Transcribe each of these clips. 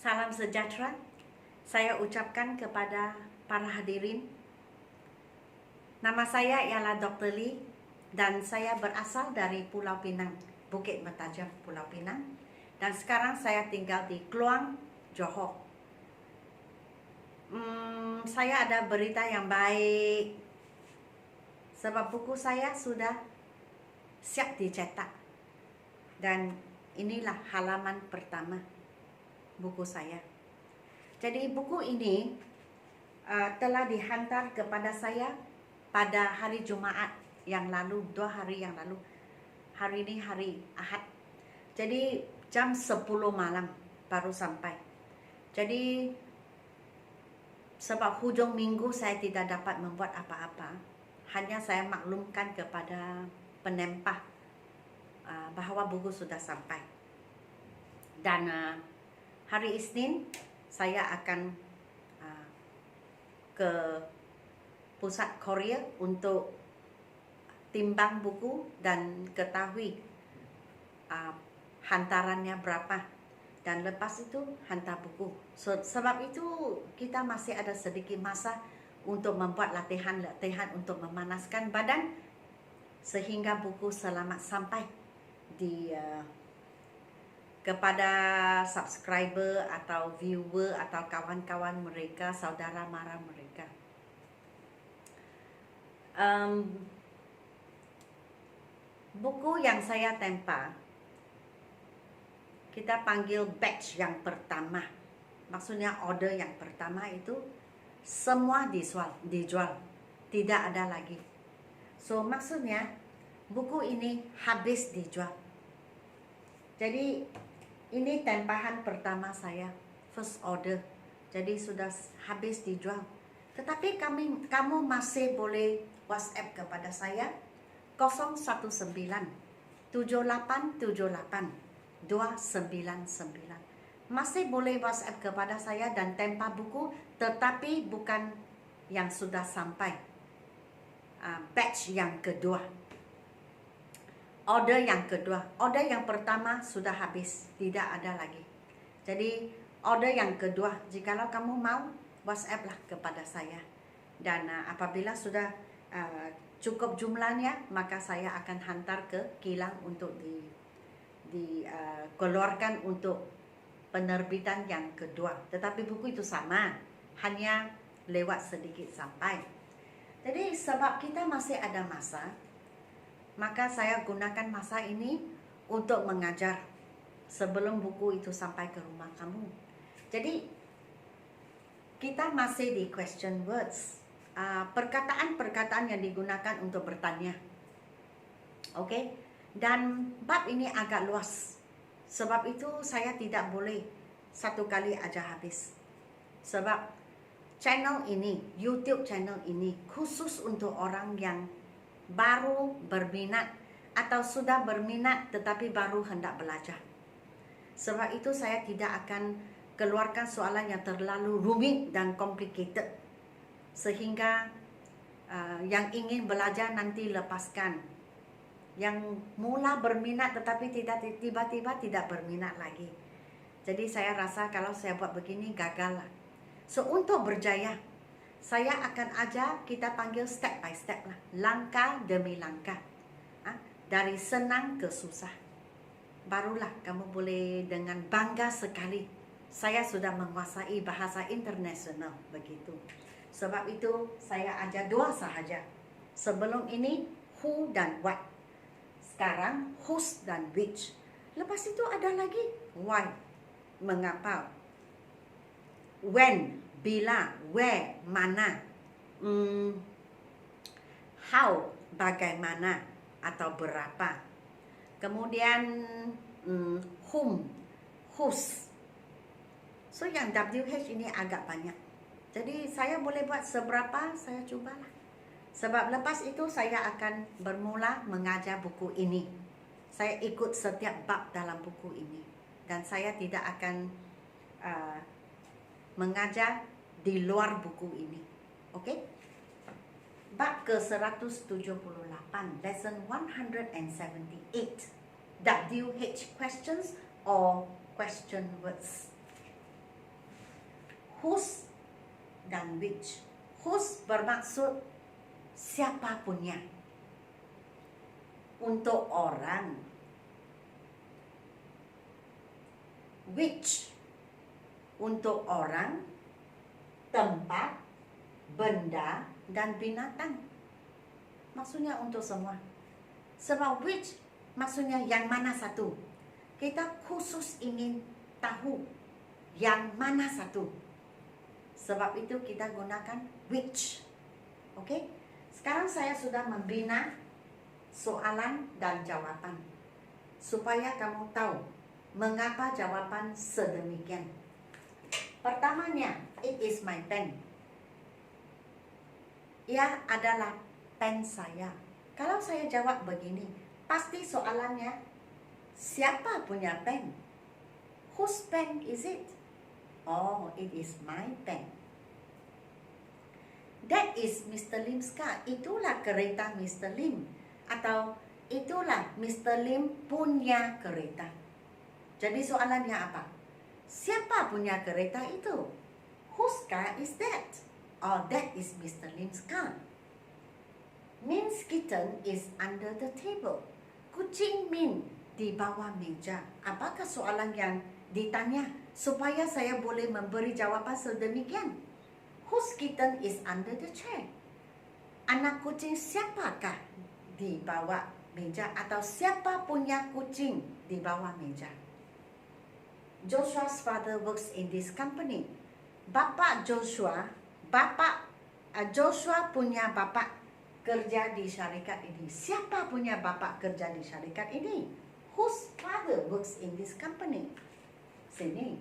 Salam sejahtera saya ucapkan kepada para hadirin. Nama saya ialah Dr. Lee dan saya berasal dari Pulau Pinang, Bukit Mertajam, Pulau Pinang. Dan sekarang saya tinggal di Kluang, Johor. Saya ada berita yang baik sebab buku saya sudah siap dicetak. Dan inilah halaman pertama buku saya. Jadi buku ini telah dihantar kepada saya pada hari Jumaat yang lalu, 2 hari yang lalu. Hari ini hari Ahad. Jadi jam 10 malam baru sampai. Jadi sebab hujung minggu saya tidak dapat membuat apa-apa, hanya saya maklumkan kepada penempah bahawa buku sudah sampai. Dan hari Isnin saya akan ke pusat Korea untuk timbang buku dan ketahui hantarannya berapa, dan lepas itu hantar buku. Sebab itu kita masih ada sedikit masa untuk membuat latihan-latihan untuk memanaskan badan sehingga buku selamat sampai di kepada subscriber atau viewer atau kawan-kawan mereka, saudara mara mereka. Buku yang saya tempah kita panggil batch yang pertama. Maksudnya order yang pertama itu semua dijual, tidak ada lagi. So maksudnya buku ini habis dijual. Jadi ini tempahan pertama saya, first order. Jadi sudah habis dijual. Tetapi kamu masih boleh WhatsApp kepada saya 019 7878 299. Masih boleh WhatsApp kepada saya dan tempah buku, tetapi bukan yang sudah sampai. Batch yang kedua. Order yang kedua. Order yang pertama sudah habis, tidak ada lagi. Jadi order yang kedua, jikalau kamu mau, WhatsApp lah kepada saya. Dan apabila sudah cukup jumlahnya, maka saya akan hantar ke kilang untuk dikeluarkan untuk penerbitan yang kedua. Tetapi buku itu sama, hanya lewat sedikit sampai. Jadi sebab kita masih ada masa, maka saya gunakan masa ini untuk mengajar sebelum buku itu sampai ke rumah kamu. Jadi kita masih di question words, perkataan-perkataan yang digunakan untuk bertanya. Oke? Dan bab ini agak luas. Sebab itu saya tidak boleh satu kali aja habis. Sebab channel ini, YouTube channel ini khusus untuk orang yang baru berminat atau sudah berminat tetapi baru hendak belajar. Sebab itu saya tidak akan keluarkan soalan yang terlalu rumit dan complicated sehingga yang ingin belajar nanti lepaskan. Yang mula berminat tetapi tiba-tiba tidak berminat lagi. Jadi saya rasa kalau saya buat begini gagal lah. So untuk berjaya, saya akan ajar, kita panggil step by step lah, langkah demi langkah, dari senang ke susah. Barulah kamu boleh dengan bangga sekali, saya sudah menguasai bahasa internasional begitu. Sebab itu saya ajar 2 sahaja. Sebelum ini who dan what. Sekarang whose dan which. Lepas itu ada lagi why, mengapa, when, bila, where, mana, how, bagaimana atau berapa. Kemudian whom, whose. So yang WH ini agak banyak. Jadi saya boleh buat seberapa, saya cubalah. Sebab lepas itu saya akan bermula mengajar buku ini. Saya ikut setiap bab dalam buku ini. Dan saya tidak akan mengajar di luar buku ini. Okey? Bab ke-178, lesson 178. WH questions or question words. whose dan which. Whose bermaksud siapa punya, untuk orang. Which untuk orang, tempat, benda, dan binatang. Maksudnya untuk semua. Sebab which maksudnya yang mana satu. Kita khusus ingin tahu yang mana satu. Sebab itu kita gunakan which. Oke? Sekarang saya sudah membina soalan dan jawaban, supaya kamu tahu mengapa jawaban sedemikian. Pertamanya, it is my pen. Ia adalah pen saya. Kalau saya jawab begini, pasti soalannya, siapa punya pen? Whose pen is it? Oh, it is my pen. That is Mr. Lim's car. Itulah kereta Mr. Lim. Atau itulah Mr. Lim punya kereta. Jadi soalannya apa? Siapa punya kereta itu? Whose car is that? Oh, that is Mr. Lim's car. Min's kitten is under the table. Kucing Min di bawah meja. Apakah soalan yang ditanya supaya saya boleh memberi jawaban sedemikian? Whose kitten is under the chair? Anak kucing siapakah di bawah meja? Atau siapa punya kucing di bawah meja? Joshua's father works in this company. Joshua punya bapak kerja di syarikat ini. Siapa punya bapak kerja di syarikat ini? Whose father works in this company? Sini.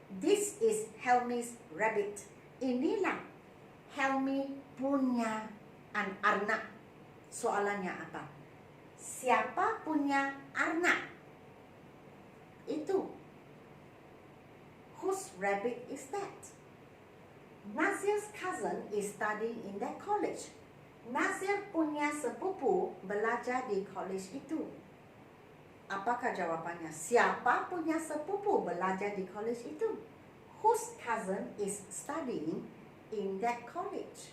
This is Helmi's rabbit. Inilah Helmi punya arnab. Soalannya apa? Siapa punya arnab? Itu. Whose rabbit is that? Nasir's cousin is studying in that college. Nasir punya sepupu belajar di college itu. Apakah jawabannya? Siapa punya sepupu belajar di college itu? Whose cousin is studying in that college?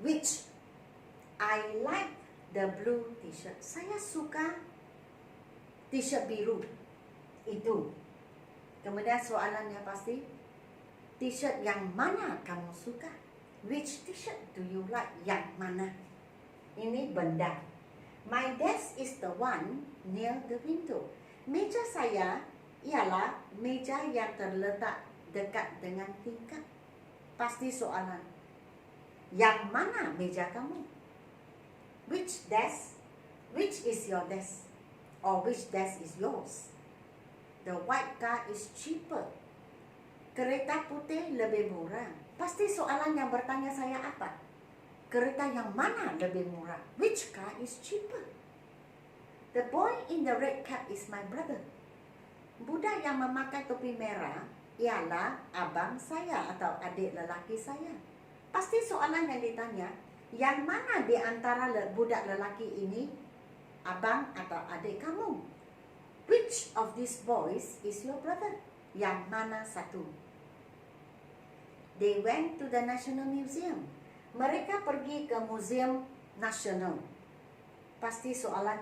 Which? I like the blue t-shirt. Saya suka t-shirt biru itu. Kemudian soalannya pasti, t-shirt yang mana kamu suka? Which t-shirt do you like? Yang mana? Ini benda. My desk is the one near the window. Meja saya ialah meja yang terletak dekat dengan tingkap. Pasti soalan, yang mana meja kamu? Which desk? Which is your desk? Or which desk is yours? The white car is cheaper. Kereta putih lebih murah. Pasti soalan yang bertanya saya apa? Kereta yang mana lebih murah? Which car is cheaper? The boy in the red cap is my brother. Budak yang memakai topi merah ialah abang saya atau adik lelaki saya. Pasti soalan yang ditanya, yang mana di antara budak lelaki ini abang atau adik kamu? Which of these boys is your brother? Yang mana satu? They went to the National Museum. Mereka pergi ke Museum Nasional. Pasti soalan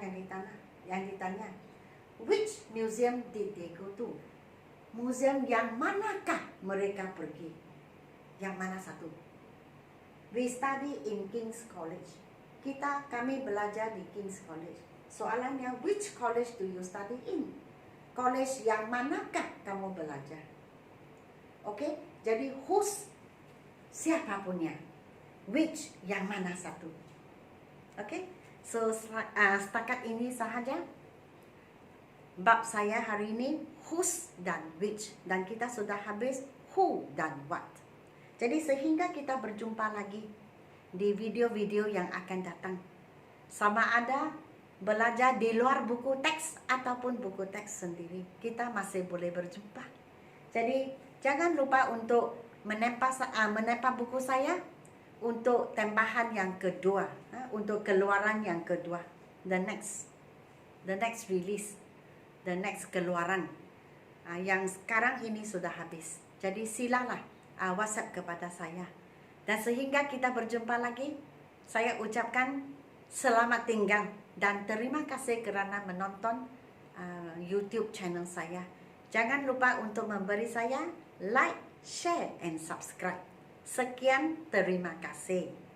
yang ditanya. Which museum did they go to? Museum yang manakah mereka pergi? Yang mana satu? We study in King's College. Kami belajar di King's College. Soalannya, which college do you study in? College yang manakah kamu belajar? Oke, jadi whose siapa punya? Which yang mana satu? Oke, so setakat ini sahaja bab saya hari ini, whose dan which, dan kita sudah habis who dan what. Jadi sehingga kita berjumpa lagi di video-video yang akan datang, sama ada belajar di luar buku teks ataupun buku teks sendiri, kita masih boleh berjumpa. Jadi jangan lupa untuk menempa buku saya untuk tempahan yang kedua, untuk keluaran yang kedua, the next release, the next keluaran. yang sekarang ini sudah habis. Jadi silalah WhatsApp kepada saya. Dan sehingga kita berjumpa lagi, saya ucapkan selamat tinggal dan terima kasih kerana menonton YouTube channel saya. Jangan lupa untuk memberi saya like, share, and subscribe. Sekian, terima kasih.